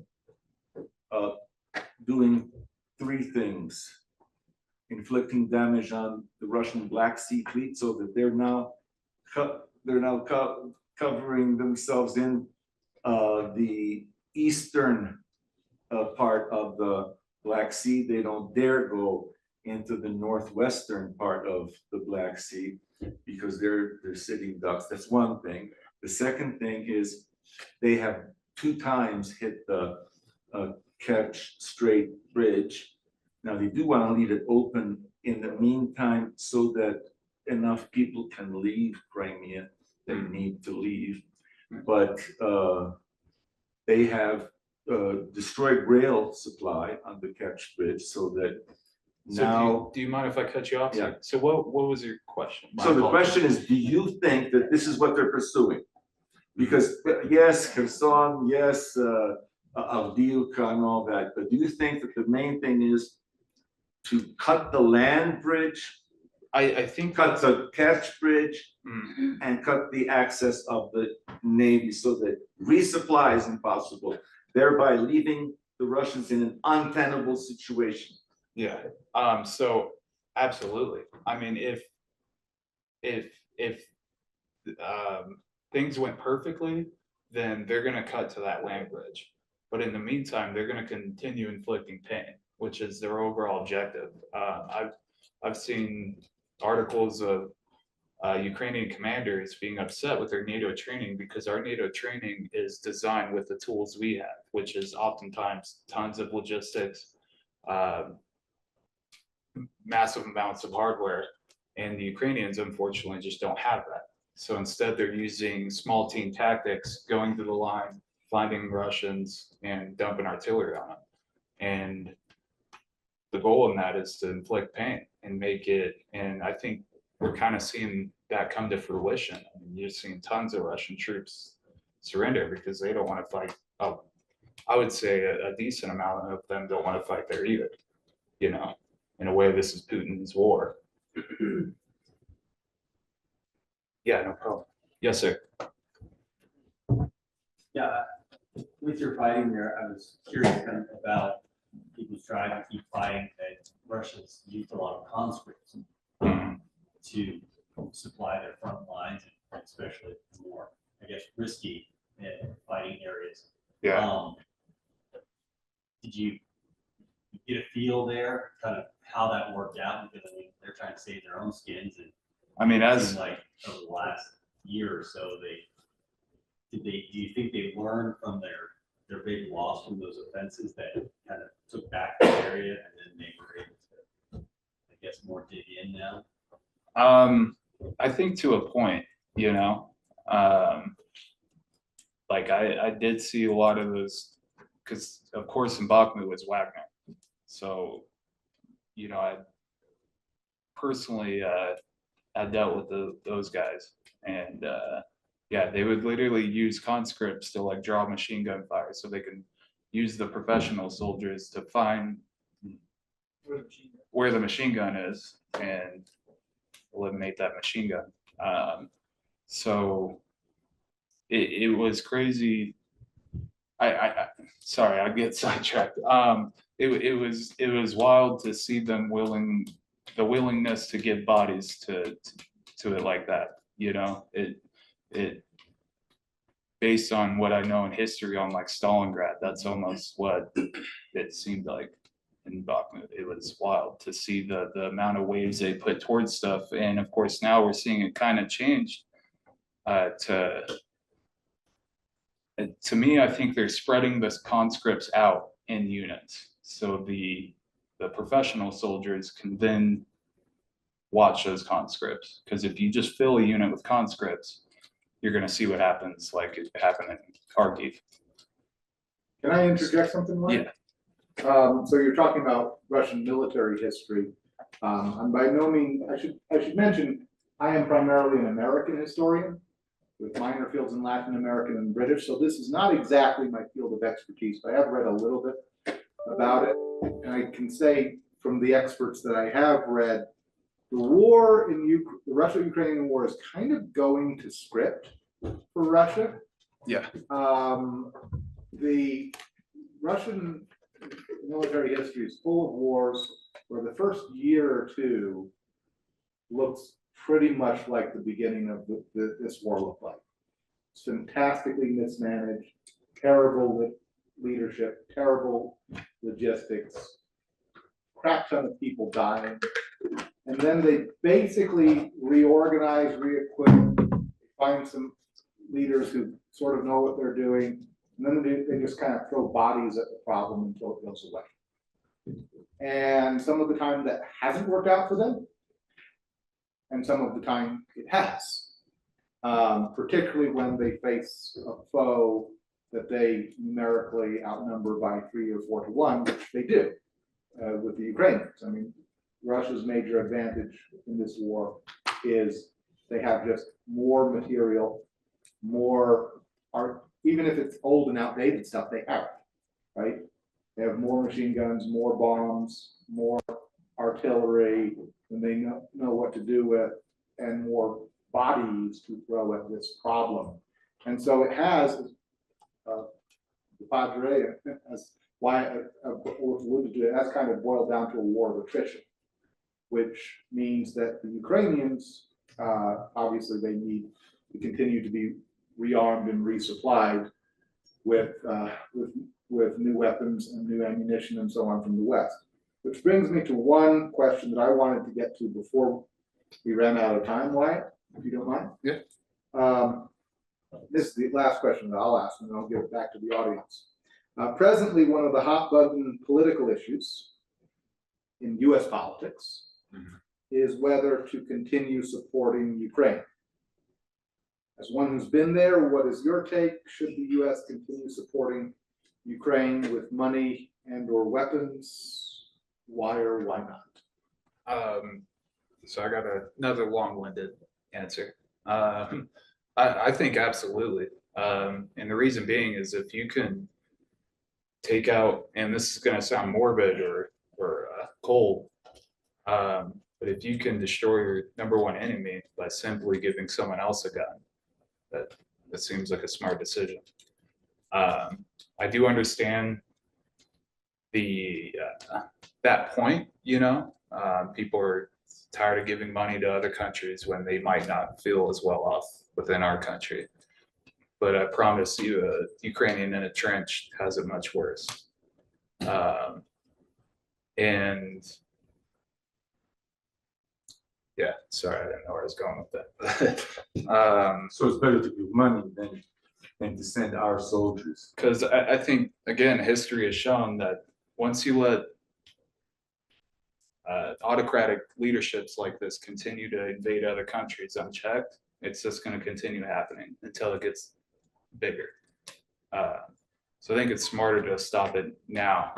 doing three things: inflicting damage on the Russian Black Sea Fleet, so that they're now covering themselves in the eastern part of the Black Sea. They don't dare go into the northwestern part of the Black Sea because they're sitting ducks. That's one thing. The second thing is they have 2 times hit the Kerch Strait Bridge. Now they do want to leave it open in the meantime so that enough people can leave Crimea. They need to leave, but they have destroyed rail supply on the Kerch Bridge so that So now. do you mind if I cut you off? Yeah. So what was your question? My So the apologies. question is, do you think that this is what they're pursuing? Because yes, Kherson, yes, Avdiivka and all that, but do you think that the main thing is to cut the land bridge, I think cut the Kerch Bridge, Mm. and cut the access of the Navy so that resupply is impossible, thereby leaving the Russians in an untenable situation? Yeah, so absolutely. I mean, if things went perfectly, then they're gonna cut to that land bridge. But in the meantime, they're gonna continue inflicting pain, which is their overall objective. I've seen articles of Ukrainian commanders being upset with their NATO training because our NATO training is designed with the tools we have, which is oftentimes tons of logistics, massive amounts of hardware, and the Ukrainians unfortunately just don't have that. So instead they're using small team tactics, going to the line, finding Russians and dumping artillery on them. And the goal in that is to inflict pain and make it, and I think we're kind of seeing that come to fruition. I mean, you're seeing tons of Russian troops surrender because they don't want to fight. Oh, I would say a decent amount of them don't want to fight there either. You know, in a way, this is Putin's war. Yeah, no problem. Yes, sir. Yeah, with your fighting there, I was curious kind of about people trying to keep fighting that Russians used a lot of conscripts to supply their front lines, and especially more, I guess, risky fighting areas. Yeah. Did you get a feel there, kind of how that worked out? Because I mean, they're trying to save their own skins, and I mean, it as seemed like over the last year or so, do you think they learned from their big loss from those offenses that kind of took back the area, and then they were able to, I guess, more dig in now? I think to a point, you know, like I did see a lot of those, because of course in Bakhmut was Wagner. So, you know, I personally I dealt with those guys, and yeah, they would literally use conscripts to like draw machine gun fire so they can use the professional soldiers to find where the machine gun is and eliminate that machine gun. So it was crazy. I sorry, I get sidetracked. It was wild to see them the willingness to give bodies to it like that. You know, it based on what I know in history on like Stalingrad, that's almost what it seemed like in Bakhmut. It was wild to see the amount of waves they put towards stuff, and of course now we're seeing it kind of change to me. I think they're spreading this conscripts out in units, so the professional soldiers can then watch those conscripts, because if you just fill a unit with conscripts, you're going to see what happens, like it happened in Kharkiv. Can I interject something, Mike? Yeah. So you're talking about Russian military history. And by no means, I should mention, I am primarily an American historian with minor fields in Latin American and British. So this is not exactly my field of expertise, but I have read a little bit about it. And I can say from the experts that I have read, the war in the Russia-Ukrainian war is kind of going to script for Russia. Yeah. The Russian military history is full of wars where the first year or two looks pretty much like the beginning of this war looked like. It's fantastically mismanaged, terrible leadership, terrible logistics, crap ton of people dying. And then they basically reorganize, re-equip, find some leaders who sort of know what they're doing. And then they just kind of throw bodies at the problem until it goes away. And some of the time that hasn't worked out for them. And some of the time it has. Particularly when they face a foe that they numerically outnumber by 3 or 4 to 1, which they do with the Ukrainians. I mean, Russia's major advantage in this war is they have just more material, more art, even if it's old and outdated stuff, they have it, right? They have more machine guns, more bombs, more artillery, and they know what to do with, and more bodies to throw at this problem. And so it has, the Padre, as Wyatt alluded to, it has kind of boiled down to a war of attrition, which means that the Ukrainians, obviously they need to continue to be rearmed and resupplied with new weapons and new ammunition and so on from the West. Which brings me to one question that I wanted to get to before we ran out of time, Wyatt, if you don't mind. Yeah. This is the last question that I'll ask, and then I'll give it back to the audience. Presently, one of the hot button political issues in US politics is whether to continue supporting Ukraine. As one who's been there, what is your take? Should the US continue supporting Ukraine with money and or weapons? Why or why not? So I got another long-winded answer. I think absolutely. And the reason being is if you can take out, and this is going to sound morbid or cold, but if you can destroy your number one enemy by simply giving someone else a gun, that seems like a smart decision. I do understand that point, you know, people are tired of giving money to other countries when they might not feel as well off within our country. But I promise you, a Ukrainian in a trench has it much worse. And yeah, sorry, I didn't know where I was going with that. So it's better to give money than to send our soldiers. Because I think, again, history has shown that once you let autocratic leaderships like this continue to invade other countries unchecked, it's just going to continue happening until it gets bigger. So I think it's smarter to stop it now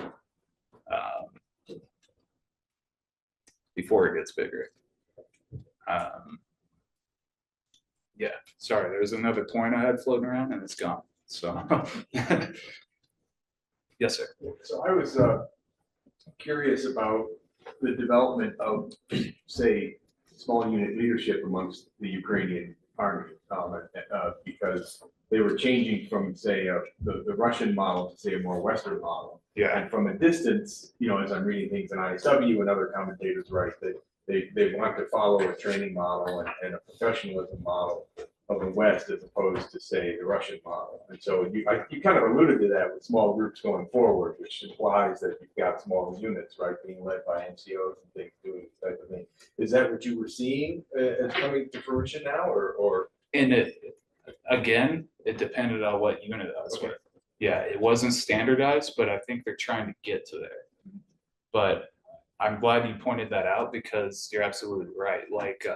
before it gets bigger. Yeah, sorry, there's another point I had floating around and it's gone. So, yes, sir. So I was curious about the development of, say, small unit leadership amongst the Ukrainian army, because they were changing from, say, the Russian model to, say, a more Western model. Yeah. And from a distance, you know, as I'm reading things in ISW and other commentators write that they want to follow a training model and a professionalism model of the West as opposed to, say, the Russian model. And so you kind of alluded to that with small groups going forward, which implies that you've got small units, right, being led by NCOs and things doing this type of thing. Is that what you were seeing as coming to fruition now, or? And it depended on what unit I was with. Yeah, it wasn't standardized, but I think they're trying to get to there. But I'm glad you pointed that out because you're absolutely right. Like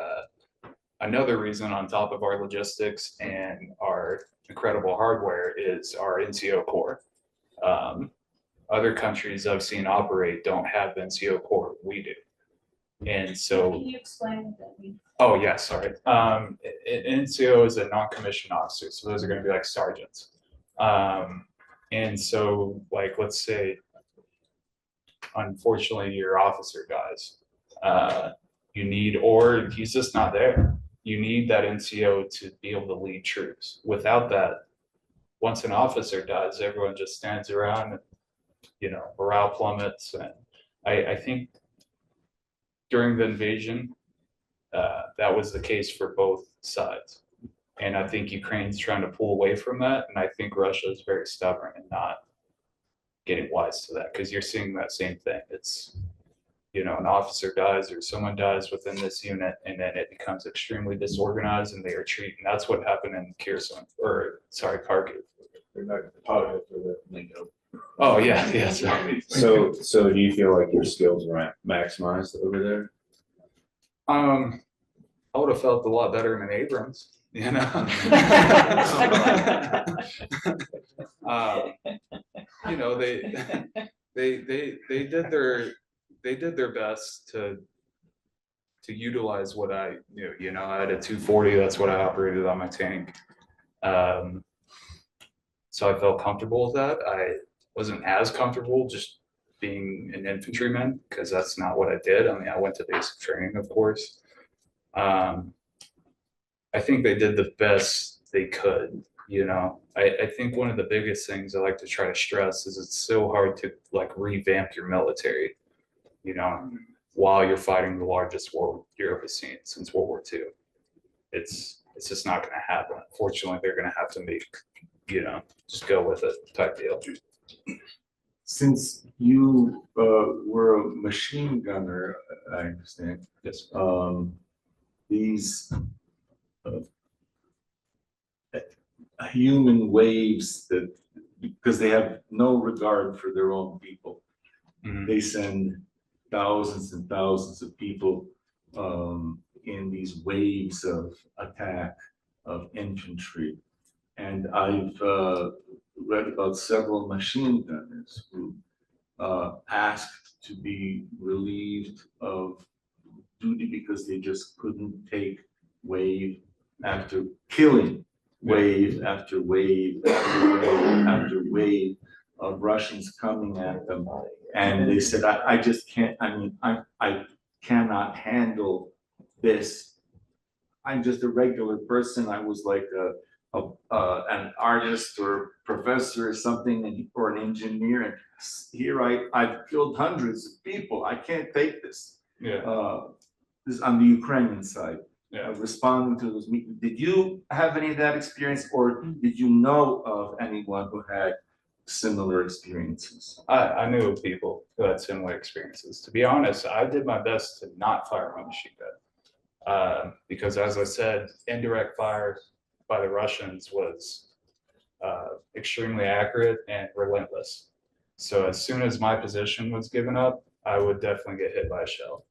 another reason on top of our logistics and our incredible hardware is our NCO Corps. Other countries I've seen operate don't have NCO Corps. We do. And so. Can you explain what that means? Oh, yeah, sorry. NCO is a non-commissioned officer. So those are going to be like sergeants. And so, like, let's say, unfortunately, your officer dies. You need, or he's just not there. You need that NCO to be able to lead troops. Without that, once an officer dies, everyone just stands around and, you know, morale plummets. And I think during the invasion, that was the case for both sides. And I think Ukraine's trying to pull away from that. And I think Russia is very stubborn and not getting wise to that because you're seeing that same thing. It's you know, an officer dies or someone dies within this unit, and then it becomes extremely disorganized and they retreat. And that's what happened in Kherson, or sorry, Kharkiv. They're not part for the lingo. Oh, yeah, yeah, sorry. So do you feel like your skills were maximized over there? I would have felt a lot better in Abrams, you know? You know, they did their best to utilize what I knew. You know, I had a 240, that's what I operated on my tank. So I felt comfortable with that. I wasn't as comfortable just being an infantryman, because that's not what I did. I mean, I went to basic training, of course. I think they did the best they could, you know. I think one of the biggest things I like to try to stress is it's so hard to like revamp your military, you know, while you're fighting the largest war Europe has seen since World War II. It's just not going to happen. Unfortunately, they're going to have to make, you know, just go with it type deal. Since you were a machine gunner, I understand. Yes. These human waves that, because they have no regard for their own people, they send thousands and thousands of people in these waves of attack of infantry. And I've read about several machine gunners who asked to be relieved of duty because they just couldn't take wave after killing wave after wave after wave after wave of Russians coming at them. And they said, I just can't, I mean, I cannot handle this. I'm just a regular person. I was like an artist or professor or something, or an engineer. And here I've killed hundreds of people. I can't take this. Yeah. This is on the Ukrainian side. Yeah. Responding to those meetings. Did you have any of that experience, or did you know of anyone who had similar experiences? I knew of people who had similar experiences. To be honest, I did my best to not fire my machine gun. Because as I said, indirect fire by the Russians was extremely accurate and relentless. So as soon as my position was given up, I would definitely get hit by a shell.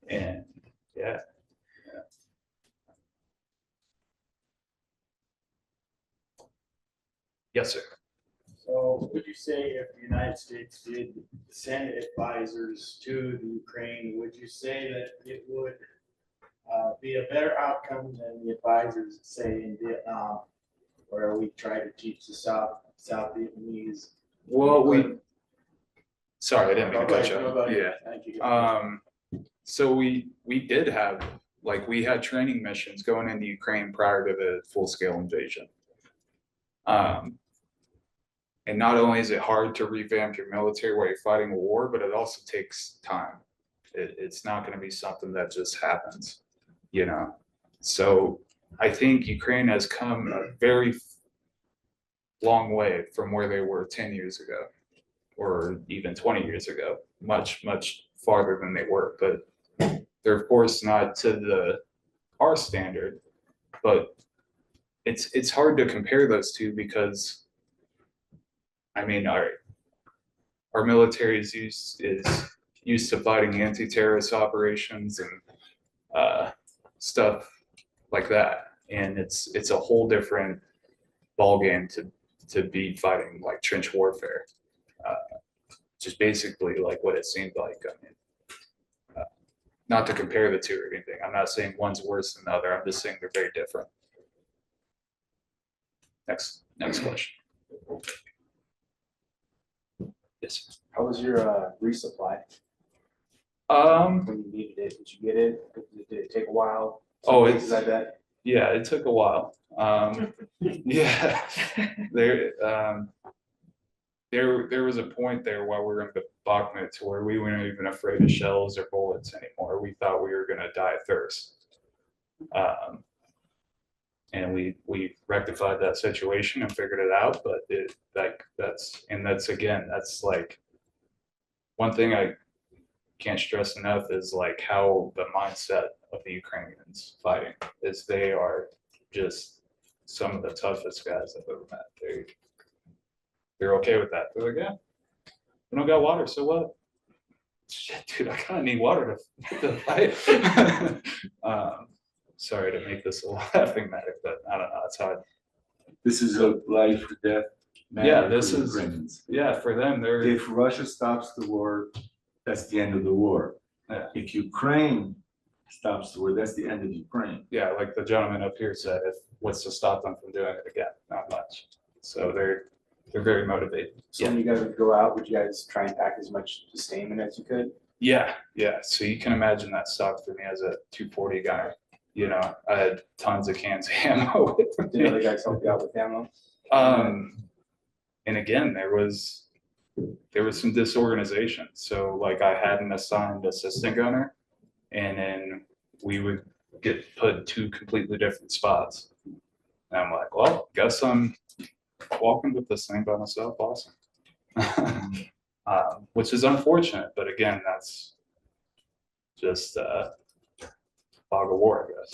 And yeah. Yes, sir. So would you say if the United States did send advisors to the Ukraine, would you say that it would be a better outcome than the advisors, say, in Vietnam, where we try to teach the South Vietnamese? Well, sorry, I didn't mean to cut you off. Yeah. Thank you. So we did have, like, we had training missions going into Ukraine prior to the full-scale invasion. And not only is it hard to revamp your military while you're fighting a war, but it also takes time. It's not going to be something that just happens, you know. So I think Ukraine has come a very long way from where they were 10 years ago, or even 20 years ago, much, much farther than they were. But they're of course not to our standard, but it's hard to compare those two because, I mean, our military is used to fighting anti-terrorist operations and stuff like that, and it's a whole different ballgame to be fighting like trench warfare, just basically like what it seemed like. I mean, not to compare the two or anything. I'm not saying one's worse than the other. I'm just saying they're very different. Next question. Yes. How was your resupply? When you needed it, did you get it? Did it take a while? Oh, it's like that. Yeah, it took a while. Yeah, there was a point there while we were in Bakhmut to where we weren't even afraid of shells or bullets anymore. We thought we were going to die of thirst. And we rectified that situation and figured it out, but that's like one thing I can't stress enough is like how the mindset of the Ukrainians fighting is. They are just some of the toughest guys I've ever met. They're okay with that. They're like, yeah, we don't got water, so what? Shit, dude, I kind of need water to fight. Sorry to make this a laughing matter, but I don't know. That's how. This is a life or death matter. Yeah, this for the is. Ukrainians. Yeah, for them, they're. If Russia stops the war, that's the end of the war. Yeah. If Ukraine stops the war, that's the end of Ukraine. Yeah, like the gentleman up here said, if what's to stop them from doing it again? Not much. So they're very motivated. So when you guys would go out, would you guys try and pack as much sustainment as you could? Yeah. So you can imagine that sucked for me as a 240 guy. You know, I had tons of cans of ammo with me. Did other guys help you out with ammo? And again, there was some disorganization. So like I had an assigned assistant gunner, and then we would get put 2 completely different spots. And I'm like, well, guess I'm walking with this thing by myself. Awesome. Which is unfortunate, but again, that's just fog of war, I guess.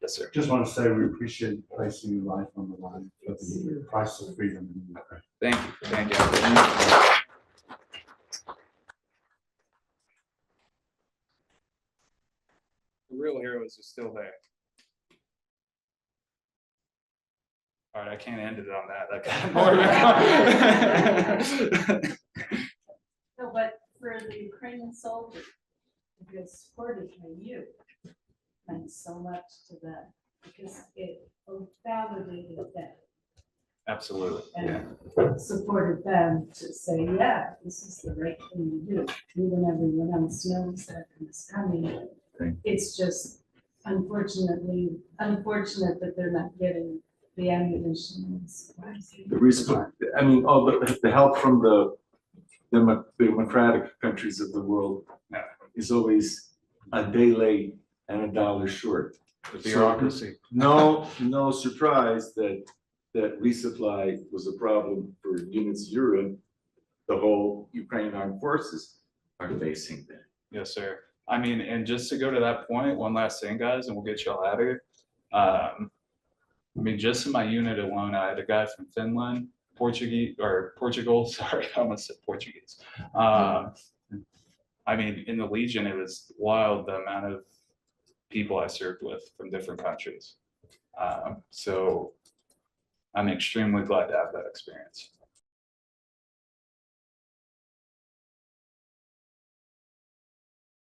Yes, sir. Just want to say we appreciate placing your life on the line for the price of freedom in Ukraine. Thank you. Thank you. The real heroes are still there. All right, I can't end it on that. No, but for the Ukrainian soldiers, who has supported you, meant so much to them because it validated them Absolutely. and supported them to say, yeah, this is the right thing to do, even everyone else knows that it's coming. It's just unfortunate that they're not getting the ammunition and supplies. The resupply, I mean, all the help from the democratic countries of the world is always a day late and a dollar short. The bureaucracy. So, no surprise that resupply was a problem for units Europe. The whole Ukrainian armed forces are facing that. Yes, sir. I mean, and just to go to that point, one last thing, guys, and we'll get y'all out of here. I mean, just in my unit alone, I had a guy from Finland, Portugal. Sorry, I almost said Portuguese. I mean, in the Legion, it was wild the amount of people I served with from different countries. So I'm extremely glad to have that experience.